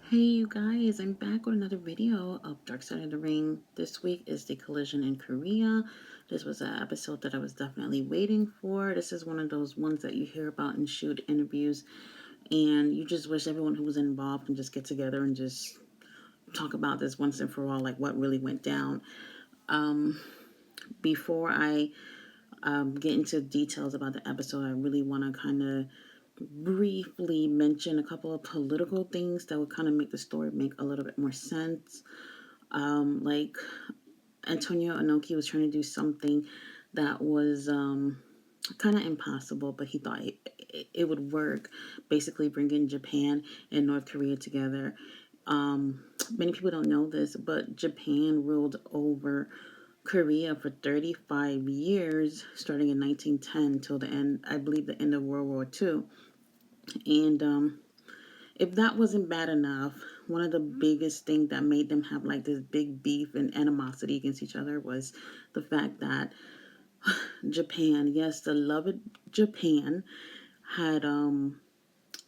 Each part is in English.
Hey you guys, I'm back with another video of Dark Side of the Ring. This week is the collision in Korea. This was an episode that I was definitely waiting for. This is one of those ones that you hear about in shoot interviews and you just wish everyone who was involved can just get together and just talk about this once and for all, like what really went down. Before I get into details about the episode, I really want to kind of briefly mention a couple of political things that would kind of make the story make a little bit more sense. Like Antonio Inoki was trying to do something that was kind of impossible, but he thought it would work. Basically, bringing Japan and North Korea together. Many people don't know this, but Japan ruled over Korea for 35 years, starting in 1910 till the end, I believe, the end of World War II. And if that wasn't bad enough, one of the biggest things that made them have like this big beef and animosity against each other was the fact that Japan, yes, the beloved Japan, had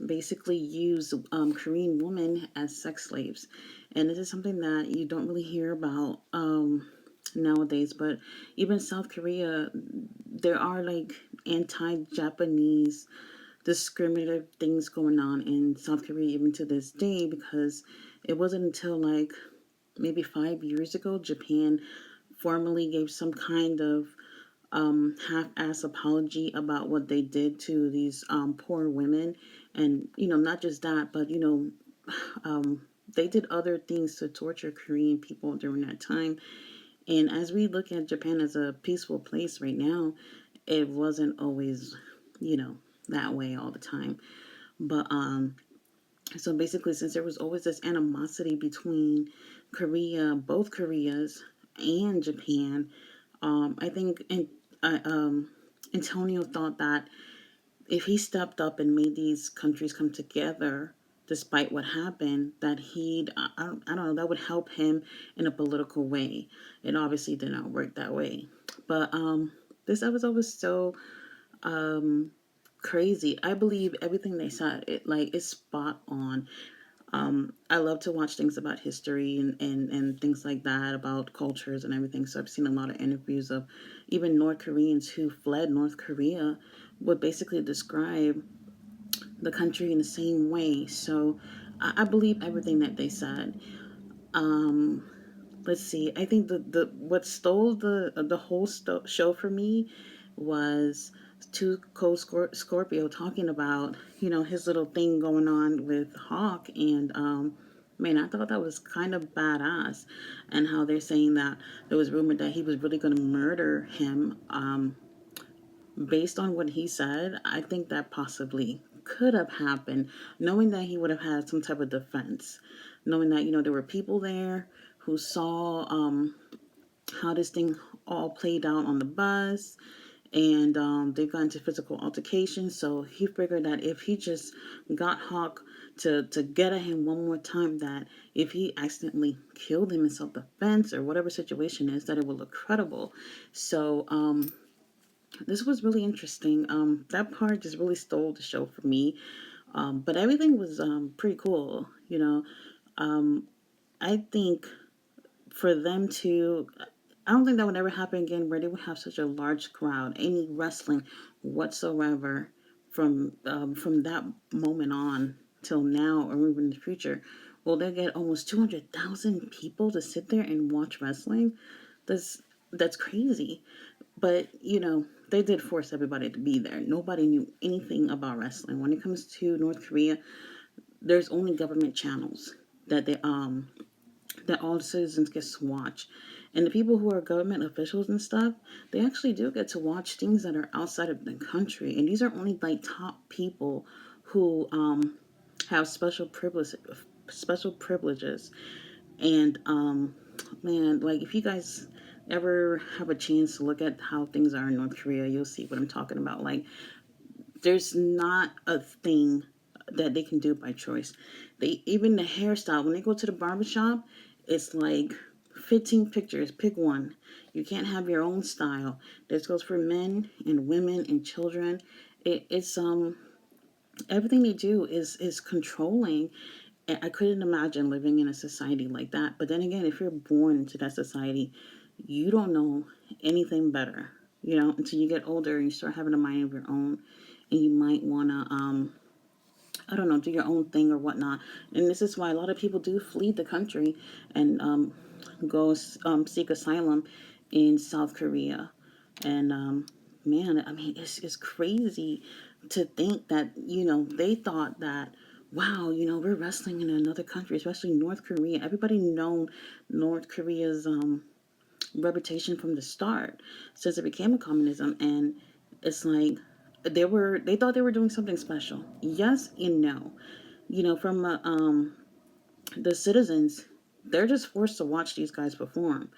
basically used Korean women as sex slaves. And this is something that you don't really hear about nowadays. But even South Korea, there are like anti Japanese discriminative things going on in South Korea even to this day, because it wasn't until like maybe 5 years ago Japan formally gave some kind of half-ass apology about what they did to these poor women. And not just that, but they did other things to torture Korean people during that time. And as we look at Japan as a peaceful place right now, it wasn't always that way all the time. But so basically, since there was always this animosity between Korea, both Koreas, and Japan, I think Antonio thought that if he stepped up and made these countries come together, despite what happened, that I don't know, that would help him in a political way. It obviously did not work that way. But this episode was so um, crazy. I believe everything they said. It like is spot on. I love to watch things about history and things like that, about cultures and everything. So I've seen a lot of interviews of even North Koreans who fled North Korea would basically describe the country in the same way. So I believe everything that they said. Um, let's see. I think the what stole the whole show for me was two Scorpio talking about his little thing going on with Hawk. And man, I thought that was kind of badass. And how they're saying that there was rumored that he was really going to murder him. Based on what he said, I think that possibly could have happened, knowing that he would have had some type of defense, knowing that there were people there who saw how this thing all played out on the bus. And they got into physical altercations. So he figured that if he just got Hawk to get at him one more time, that if he accidentally killed him in self-defense or whatever situation is, that it would look credible. So this was really interesting. That part just really stole the show for me. But everything was pretty cool. I think for them to, I don't think that would ever happen again, where they would have such a large crowd, any wrestling whatsoever, from that moment on till now, or even in the future. Will they get almost 200,000 people to sit there and watch wrestling? That's that's crazy. But they did force everybody to be there. Nobody knew anything about wrestling. When it comes to North Korea, there's only government channels that all citizens get to watch. And the people who are government officials and stuff, they actually do get to watch things that are outside of the country. And these are only like top people who have special privileges. And man, like if you guys ever have a chance to look at how things are in North Korea, you'll see what I'm talking about. Like there's not a thing that they can do by choice. They even the hairstyle, when they go to the barbershop, it's like 15 pictures, pick one. You can't have your own style. This goes for men and women and children. It's everything they do is controlling. I couldn't imagine living in a society like that. But then again, if you're born into that society, you don't know anything better, until you get older and you start having a mind of your own, and you might want to, I don't know, do your own thing or whatnot. And this is why a lot of people do flee the country and go seek asylum in South Korea. And man, I mean, it's crazy to think that, they thought that, wow, we're wrestling in another country, especially North Korea. Everybody known North Korea's reputation from the start since it became a communism. And it's like they thought they were doing something special. Yes and no. From the citizens, they're just forced to watch these guys perform.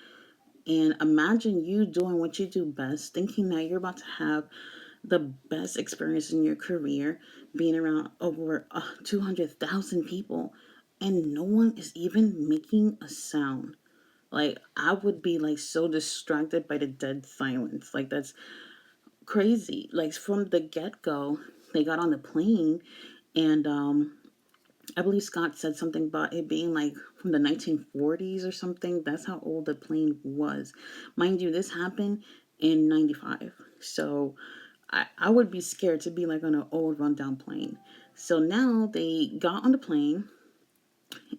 And imagine you doing what you do best, thinking that you're about to have the best experience in your career, being around over 200,000 people, and no one is even making a sound. Like, I would be like so distracted by the dead silence. Like, that's crazy. Like, from the get go, they got on the plane, and I believe Scott said something about it being like from the 1940s or something. That's how old the plane was. Mind you, this happened in 95. So I would be scared to be like on an old rundown plane. So now they got on the plane,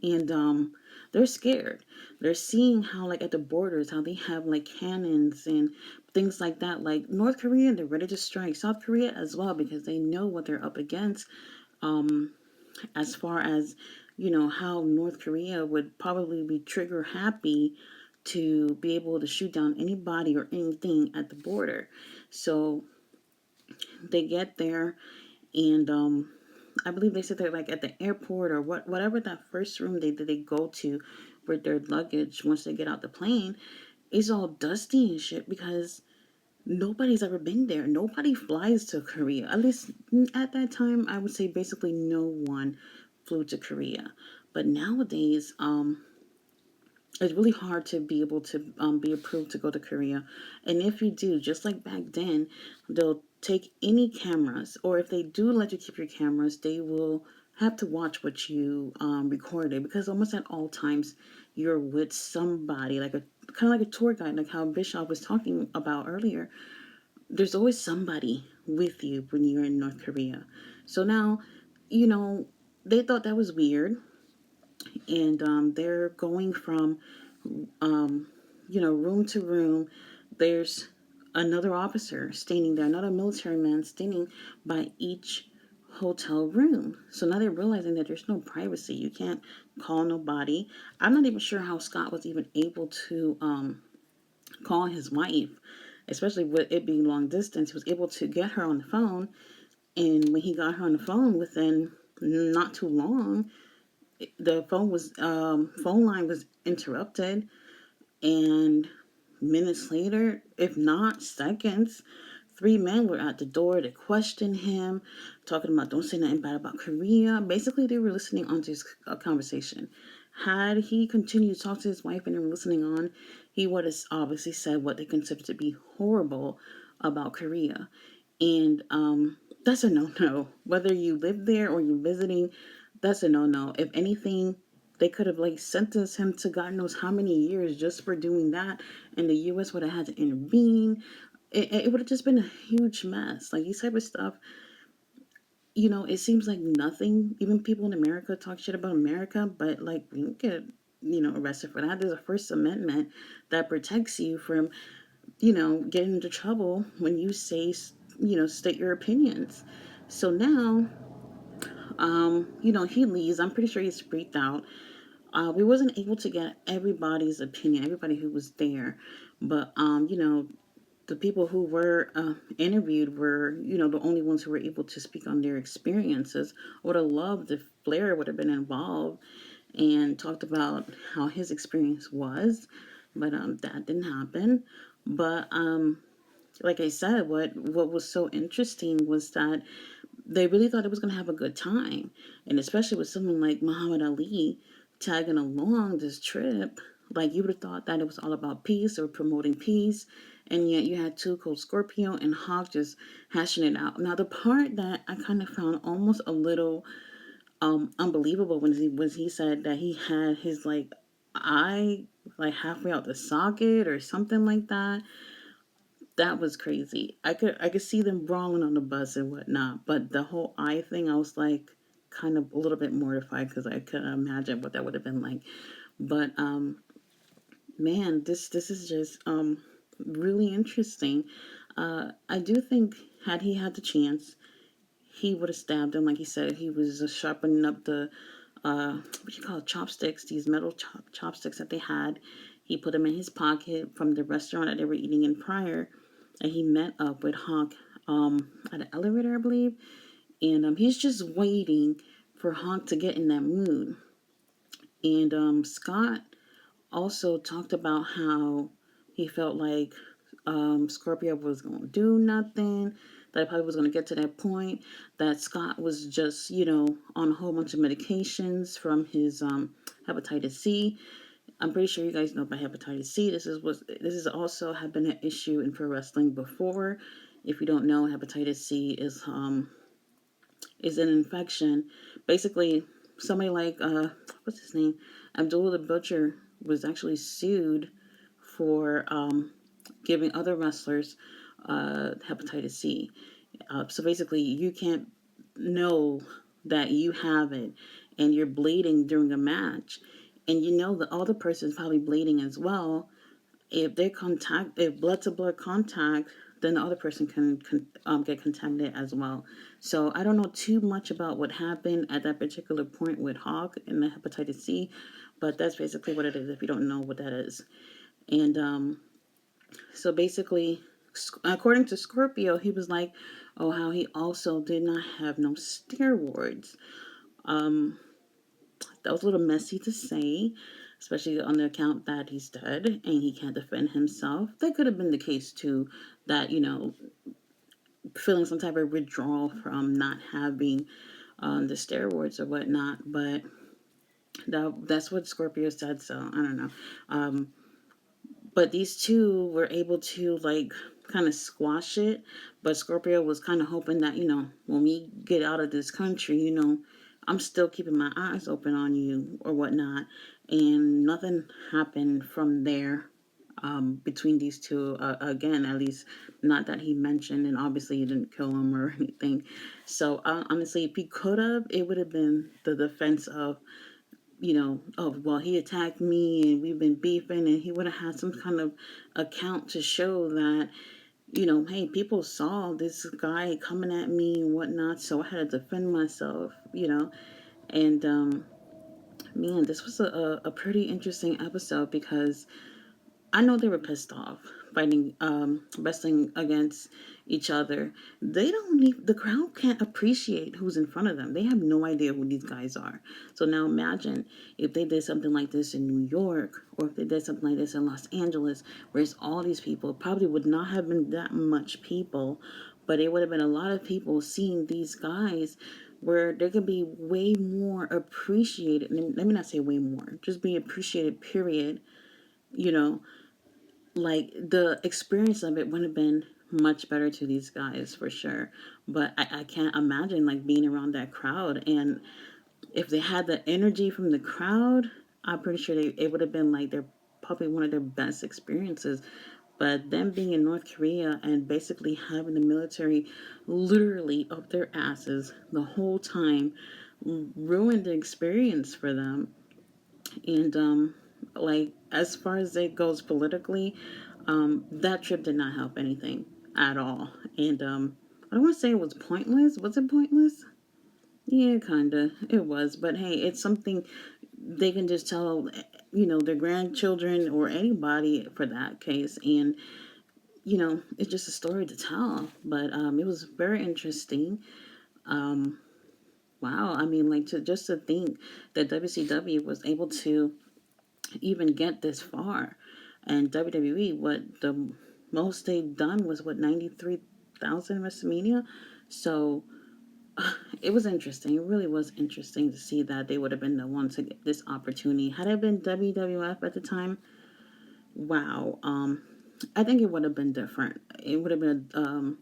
and they're scared. They're seeing how, like, at the borders, how they have like cannons and things like that. Like North Korea, they're ready to strike. South Korea as well, because they know what they're up against. As far as, how North Korea would probably be trigger happy to be able to shoot down anybody or anything at the border. So they get there, and I believe they said they're like at the airport, or whatever that first room they go to with their luggage. Once they get out the plane, it's all dusty and shit, because nobody's ever been there. Nobody flies to Korea. At least at that time, I would say basically no one flew to Korea. But nowadays, it's really hard to be able to be approved to go to Korea. And if you do, just like back then, they'll take any cameras, or if they do let you keep your cameras, they will have to watch what you recorded, because almost at all times you're with somebody, like a kind of like a tour guide, like how Bishop was talking about earlier. There's always somebody with you when you're in North Korea. So now, you know, they thought that was weird, and they're going from um, room to room. There's another officer standing there, another military man standing by each hotel room. So now they're realizing that there's no privacy. You can't call nobody. I'm not even sure how Scott was even able to call his wife, especially with it being long distance. He was able to get her on the phone, and when he got her on the phone, within not too long, the phone line was interrupted, and minutes later, if not seconds, three men were at the door to question him, talking about don't say nothing bad about Korea. Basically, they were listening onto his conversation. Had he continued to talk to his wife and they were listening on, he would have obviously said what they consider to be horrible about Korea. And that's a no-no. Whether you live there or you're visiting, that's a no-no. If anything, they could have like sentenced him to God knows how many years just for doing that, and the U.S. would have had to intervene. It would have just been a huge mess. Like, these type of stuff, it seems like nothing. Even people in America talk shit about America, but like, you get arrested for that. There's a First Amendment that protects you from getting into trouble when you say, state your opinions. So now, he leaves. I'm pretty sure he's freaked out. We wasn't able to get everybody's opinion, everybody who was there, but the people who were interviewed were, the only ones who were able to speak on their experiences. I would have loved if Blair would have been involved and talked about how his experience was, but that didn't happen. But like I said, what was so interesting was that they really thought it was going to have a good time. And especially with someone like Muhammad Ali tagging along this trip, like, you would have thought that it was all about peace or promoting peace. And yet you had Too Cold Scorpio and Hawk just hashing it out. Now, the part that I kind of found almost a little unbelievable when he said that he had his like eye like halfway out the socket or something like that. That was crazy. I could see them brawling on the bus and whatnot, but the whole eye thing, I was like kind of a little bit mortified because I couldn't imagine what that would have been like. But man, this is just really interesting. I do think had he had the chance, he would have stabbed him. Like he said, he was sharpening up the what you call it, chopsticks, these metal chopsticks that they had. He put them in his pocket from the restaurant that they were eating in prior, and he met up with Hawk at an elevator, I believe. And he's just waiting for Hawk to get in that mood. And Scott also talked about how he felt like Scorpio was going to do nothing, that it probably was going to get to that point, that Scott was just, on a whole bunch of medications from his hepatitis C. I'm pretty sure you guys know about hepatitis C. This is also have been an issue in pro wrestling before. If you don't know, hepatitis C is an infection. Basically, somebody like what's his name, Abdullah the Butcher, was actually sued for giving other wrestlers hepatitis C. So basically, you can't know that you have it, and you're bleeding during a match, and you know the other person is probably bleeding as well. If blood to blood contact, then the other person can get contaminated as well. So I don't know too much about what happened at that particular point with Hawk and the hepatitis C, but that's basically what it is. If you don't know what that is, and so basically, according to Scorpio, he was like, oh, how he also did not have no steroids. Um, that was a little messy to say, especially on the account that he's dead and he can't defend himself. That could have been the case too, that, feeling some type of withdrawal from not having the steroids or whatnot. But that's what Scorpio said, so I don't know. But these two were able to like kind of squash it. But Scorpio was kind of hoping that, when we get out of this country, I'm still keeping my eyes open on you or whatnot. And nothing happened from there between these two. Again, at least not that he mentioned. And obviously, he didn't kill him or anything. So honestly, if he could have, it would have been the defense of, oh, well, he attacked me and we've been beefing, and he would have had some kind of account to show that, hey, people saw this guy coming at me and whatnot, so I had to defend myself. And, man, this was a pretty interesting episode because I know they were pissed off fighting, wrestling against each other. They don't need, the crowd can't appreciate who's in front of them. They have no idea who these guys are. So now imagine if they did something like this in New York, or if they did something like this in Los Angeles, where it's all these people. Probably would not have been that much people, but it would have been a lot of people seeing these guys where they could be way more appreciated. Let me not say way more, just be appreciated, period. You know, like the experience of it would have been much better to these guys for sure. But I can't imagine like being around that crowd, and if they had the energy from the crowd, I'm pretty sure it would have been like their probably one of their best experiences. But them being in North Korea and basically having the military literally up their asses the whole time ruined the experience for them. And like as far as it goes politically, that trip did not help anything at all. And I don't want to say it was pointless. Was it pointless? Yeah, kinda. It was. But hey, it's something they can just tell, their grandchildren or anybody for that case. And it's just a story to tell. But it was very interesting. Um, wow. I mean, like to think that WCW was able to even get this far. And WWE, what the most they've done was what 93,000 WrestleMania. So it was interesting. It really was interesting to see that they would have been the one to get this opportunity. Had it been WWF at the time, wow. I think it would have been different. It would have been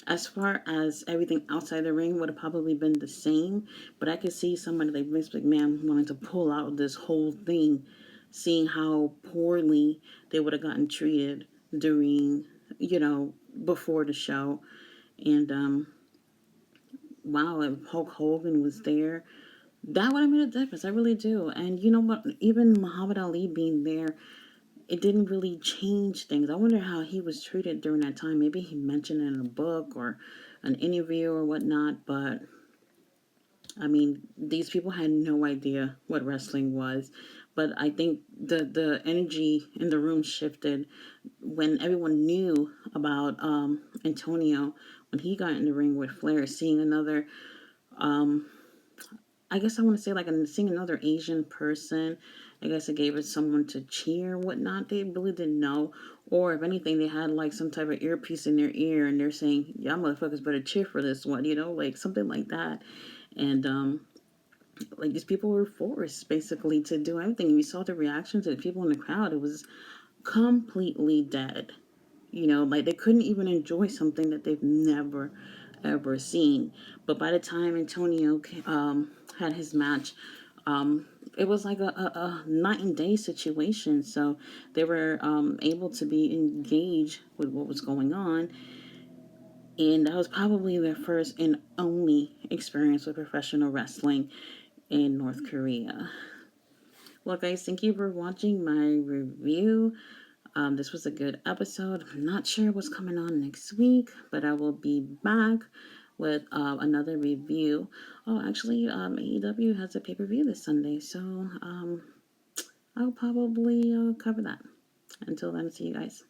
As far as everything outside the ring would have probably been the same, but I could see somebody like Vince McMahon wanting to pull out this whole thing, seeing how poorly they would have gotten treated during, before the show. And wow, if Hulk Hogan was there, that would have made a difference. I really do. And you know what? Even Muhammad Ali being there, it didn't really change things. I wonder how he was treated during that time. Maybe he mentioned it in a book or an interview or whatnot, but I mean, these people had no idea what wrestling was. But I think the energy in the room shifted when everyone knew about Antonio when he got in the ring with Flair, seeing another um, I guess I want to say like seeing another Asian person. I guess it gave it someone to cheer, whatnot. They really didn't know, or if anything, they had like some type of earpiece in their ear, and they're saying, "Yeah, motherfuckers better cheer for this one," like something like that. And like these people were forced basically to do everything. You saw the reaction to the people in the crowd; it was completely dead. Like they couldn't even enjoy something that they've never ever seen. But by the time Antonio had his match, it was like a night and day situation. So they were able to be engaged with what was going on. And that was probably their first and only experience with professional wrestling in North Korea. Well, guys, thank you for watching my review. This was a good episode. I'm not sure what's coming on next week, but I will be back with another review. Oh, actually, AEW has a pay-per-view this Sunday, so I'll probably cover that. Until then, see you guys.